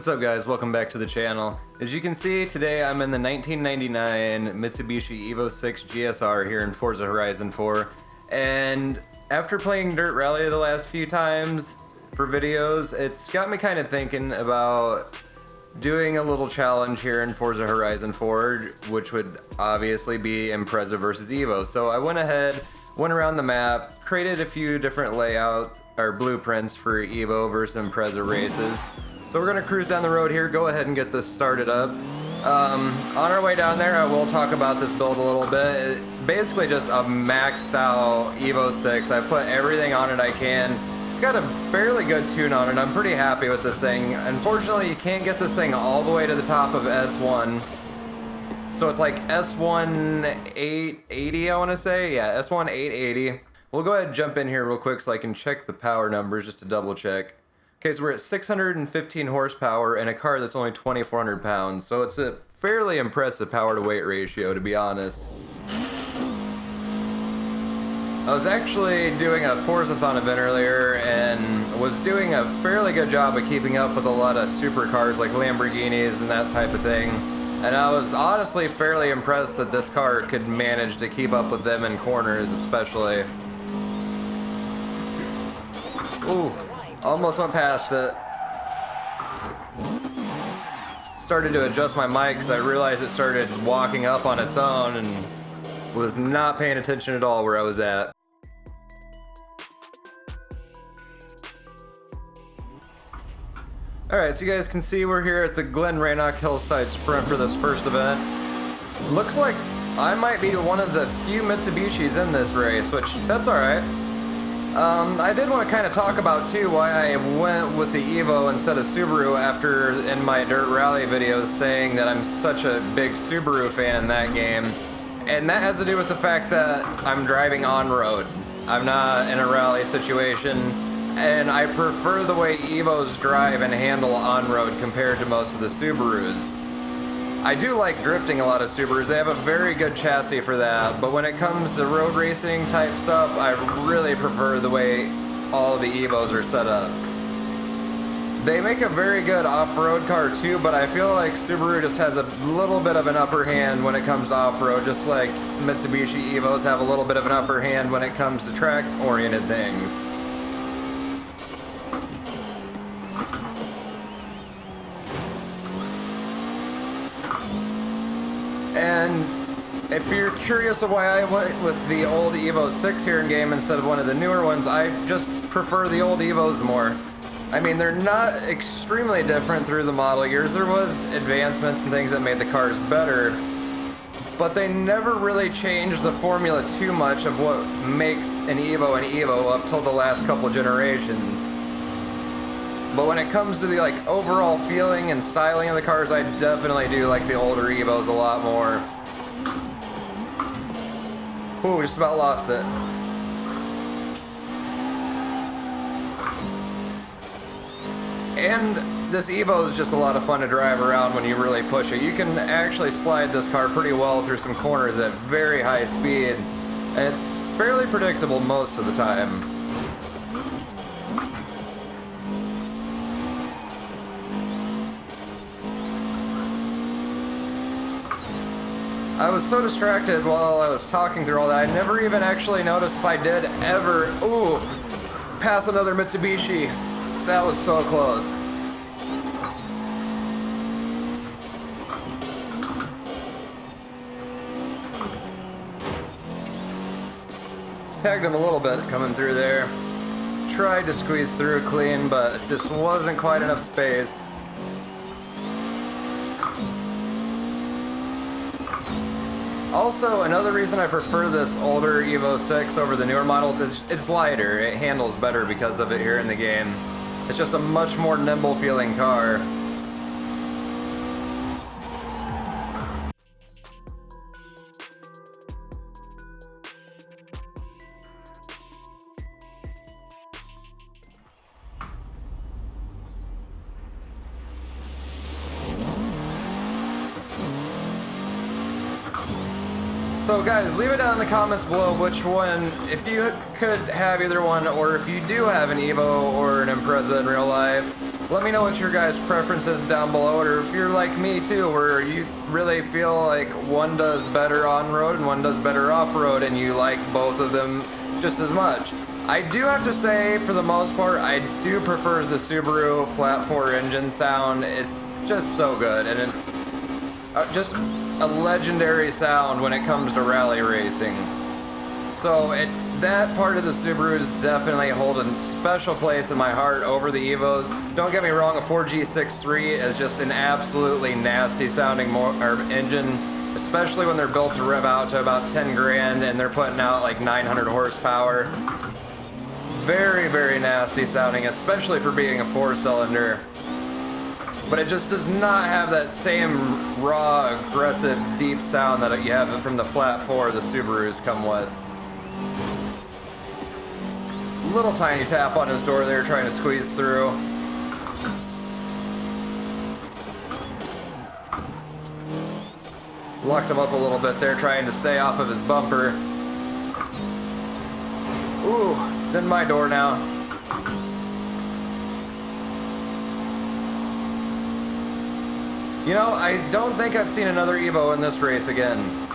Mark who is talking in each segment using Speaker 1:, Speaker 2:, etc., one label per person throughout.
Speaker 1: What's up guys, welcome back to the channel. As you can see, today I'm in the 1999 Mitsubishi Evo 6 GSR here in Forza Horizon 4, and after playing Dirt Rally the last few times for videos, it's got me kind of thinking about doing a little challenge here in Forza Horizon 4, which would obviously be Impreza versus Evo. So I went ahead, went around the map, created a few different layouts or blueprints for Evo versus Impreza races. So we're gonna cruise down the road here, go ahead and get this started up. On our way down there, I will talk about this build a little bit. It's basically just a maxed out Evo 6. I put everything on it I can. It's got a fairly good tune on it. I'm pretty happy with this thing. Unfortunately, you can't get this thing all the way to the top of S1. So it's like S1 880, I wanna say. Yeah, S1 880. We'll go ahead and jump in here real quick so I can check the power numbers just to double check. Okay, so we're at 615 horsepower in a car that's only 2,400 pounds, so it's a fairly impressive power to weight ratio, to be honest. I was actually doing a Forzathon event earlier and was doing a fairly good job of keeping up with a lot of supercars like Lamborghinis and that type of thing. And I was honestly fairly impressed that this car could manage to keep up with them in corners especially. Ooh. Almost went past it. Started to adjust my mic because I realized it started walking up on its own and was not paying attention at all where I was at. Alright, so you guys can see we're here at the Glen Raynock Hillside Sprint for this first event. Looks like I might be one of the few Mitsubishis in this race, which that's alright. I did want to kind of talk about too why I went with the Evo instead of Subaru after in my Dirt Rally videos saying that I'm such a big Subaru fan in that game. And that has to do with the fact that I'm driving on-road. I'm not in a rally situation, and I prefer the way Evos drive and handle on-road compared to most of the Subarus. I do like drifting a lot of Subarus. They have a very good chassis for that, but when it comes to road racing type stuff, I really prefer the way all the Evos are set up. They make a very good off-road car too, but I feel like Subaru just has a little bit of an upper hand when it comes to off-road, just like Mitsubishi Evos have a little bit of an upper hand when it comes to track-oriented things. And if you're curious of why I went with the old Evo 6 here in game instead of one of the newer ones, I just prefer the old Evos more. I mean, they're not extremely different through the model years. There was advancements and things that made the cars better, but they never really changed the formula too much of what makes an Evo up till the last couple generations. But when it comes to the overall feeling and styling of the cars, I definitely do like the older Evos a lot more. Ooh, just about lost it. And this Evo is just a lot of fun to drive around when you really push it. You can actually slide this car pretty well through some corners at very high speed, and it's fairly predictable most of the time. I was so distracted while I was talking through all that, I never even actually noticed if I did ever, pass another Mitsubishi. That was so close. Tagged him a little bit coming through there. Tried to squeeze through clean, but it just wasn't quite enough space. Also, another reason I prefer this older Evo 6 over the newer models is it's lighter. It handles better because of it here in the game. It's just a much more nimble feeling car. So guys, leave it down in the comments below which one, if you could have either one, or if you do have an Evo or an Impreza in real life, Let me know what your guys' preference is down below, or if you're like me too, where you really feel like one does better on-road and one does better off-road, and you like both of them just as much. I do have to say, for the most part, I do prefer the Subaru flat 4 engine sound. It's just so good, and it's just a legendary sound when it comes to rally racing. So that part of the Subarus definitely hold a special place in my heart over the Evos. Don't get me wrong, a 4G63 is just an absolutely nasty sounding engine, especially when they're built to rev out to about 10 grand and they're putting out like 900 horsepower. Very, very nasty sounding, especially for being a 4-cylinder. But it just does not have that same raw, aggressive, deep sound that you have from the flat 4 the Subarus come with. Little tiny tap on his door there, trying to squeeze through. Locked him up a little bit there, trying to stay off of his bumper. Ooh, he's in my door now. You know, I don't think I've seen another Evo in this race again.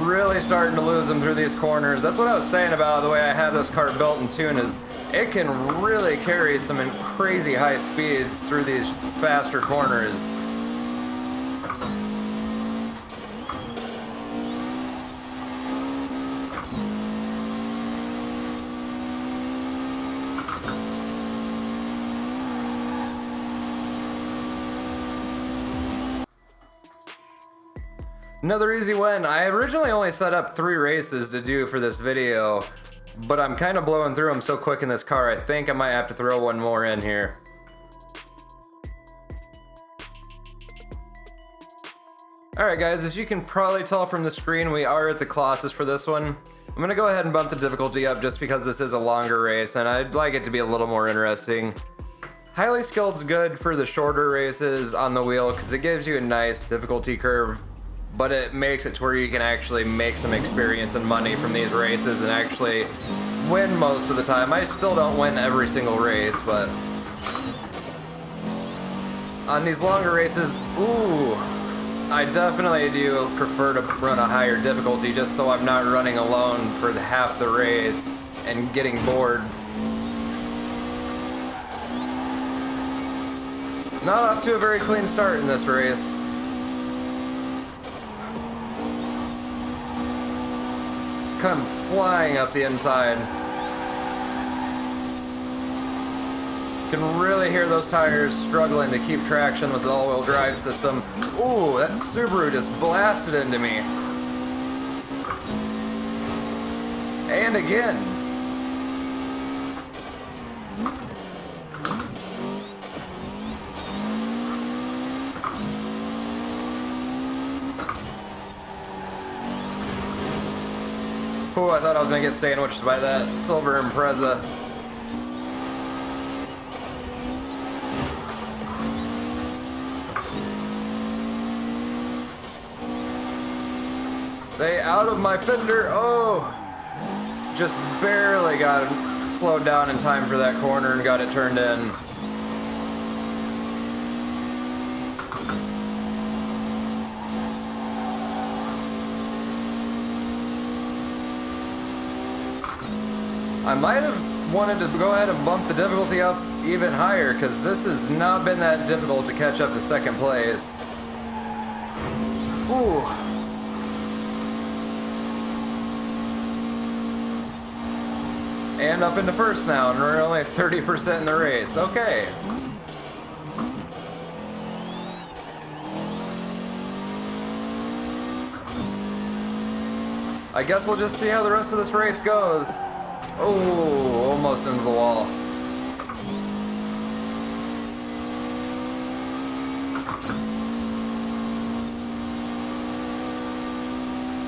Speaker 1: Really starting to lose them through these corners. That's what I was saying about the way I have this car built and tuned, is it can really carry some crazy high speeds through these faster corners. Another easy win. I originally only set up 3 races to do for this video, but I'm kind of blowing through them so quick in this car, I think I might have to throw one more in here. Alright guys, as you can probably tell from the screen, we are at the Colossus for this one. I'm going to go ahead and bump the difficulty up just because this is a longer race and I'd like it to be a little more interesting. Highly skilled's good for the shorter races on the wheel because it gives you a nice difficulty curve, but it makes it to where you can actually make some experience and money from these races and actually win most of the time. I still don't win every single race, but on these longer races, ooh, I definitely do prefer to run a higher difficulty just so I'm not running alone for half the race and getting bored. Not off to a very clean start in this race. Come flying up the inside. You can really hear those tires struggling to keep traction with the all-wheel drive system. Ooh, that Subaru just blasted into me. And again. Ooh, I thought I was gonna get sandwiched by that silver Impreza. Stay out of my fender. Oh, just barely got it slowed down in time for that corner and got it turned in. I might have wanted to go ahead and bump the difficulty up even higher because this has not been that difficult to catch up to second place. Ooh. And up into first now, and we're only 30% in the race. Okay. I guess we'll just see how the rest of this race goes. Oh, almost into the wall.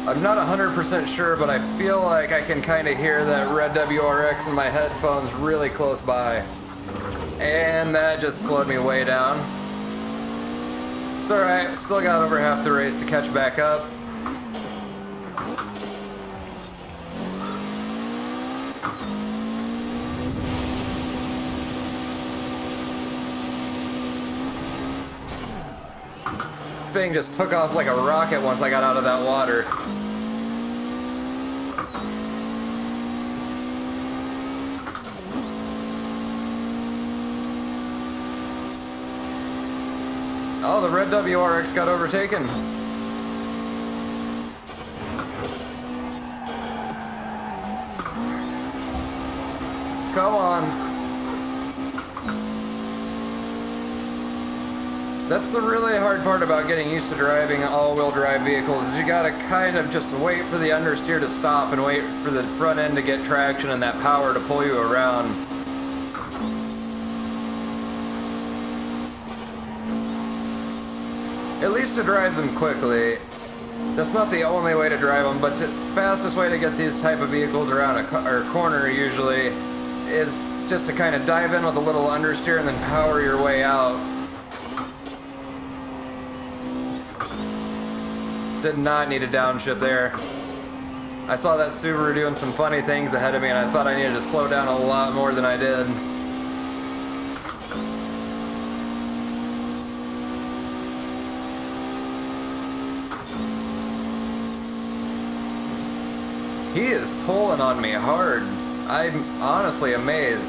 Speaker 1: I'm not 100% sure, but I feel like I can kind of hear that red WRX in my headphones really close by. And that just slowed me way down. It's It's alright, still got over half the race to catch back up. Thing just took off like a rocket once I got out of that water. Oh, the red WRX got overtaken. Come on. That's the really hard part about getting used to driving all-wheel drive vehicles, is you gotta kind of just wait for the understeer to stop and wait for the front end to get traction and that power to pull you around. At least to drive them quickly. That's not the only way to drive them, but the fastest way to get these type of vehicles around a corner usually is just to kind of dive in with a little understeer and then power your way out. Did not need a downshift there. I saw that Subaru doing some funny things ahead of me and I thought I needed to slow down a lot more than I did. He is pulling on me hard. I'm honestly amazed.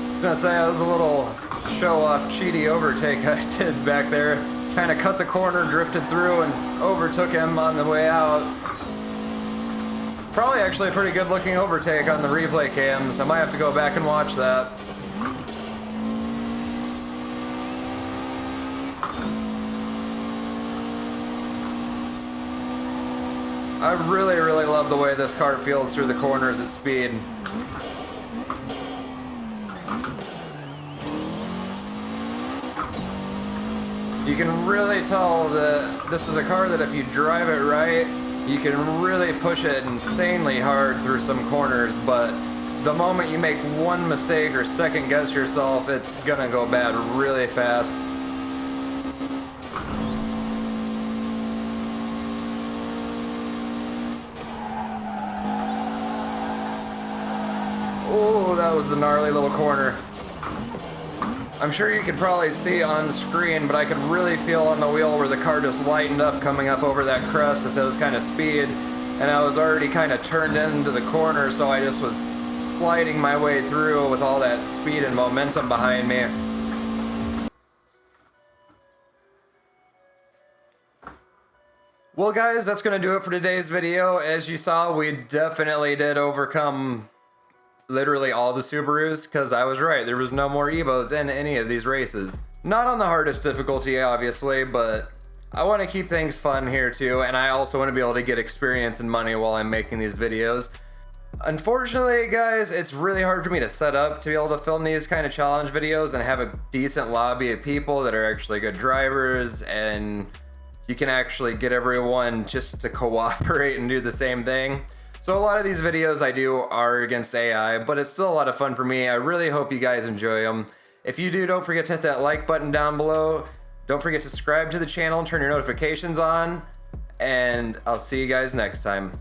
Speaker 1: I was gonna say, that was a little show-off cheaty overtake I did back there. Kind of cut the corner, drifted through, and overtook him on the way out. Probably actually a pretty good looking overtake on the replay cams. I might have to go back and watch that. I really, really love the way this car feels through the corners at speed. You can really tell that this is a car that if you drive it right, you can really push it insanely hard through some corners, but the moment you make one mistake or second guess yourself, it's gonna go bad really fast. Oh, that was a gnarly little corner. I'm sure you could probably see on screen, but I could really feel on the wheel where the car just lightened up coming up over that crest at those kind of speed, and I was already kind of turned into the corner, so I just was sliding my way through with all that speed and momentum behind me. Well guys, that's going to do it for today's video. As you saw, we definitely did overcome literally all the Subarus, because I was right, there was no more Evos in any of these races. Not on the hardest difficulty, obviously, but I want to keep things fun here too, and I also want to be able to get experience and money while I'm making these videos. Unfortunately, guys, it's really hard for me to set up to be able to film these kind of challenge videos and have a decent lobby of people that are actually good drivers, and you can actually get everyone just to cooperate and do the same thing. So a lot of these videos I do are against AI, but it's still a lot of fun for me. I really hope you guys enjoy them. If you do, don't forget to hit that like button down below. Don't forget to subscribe to the channel and turn your notifications on. And I'll see you guys next time.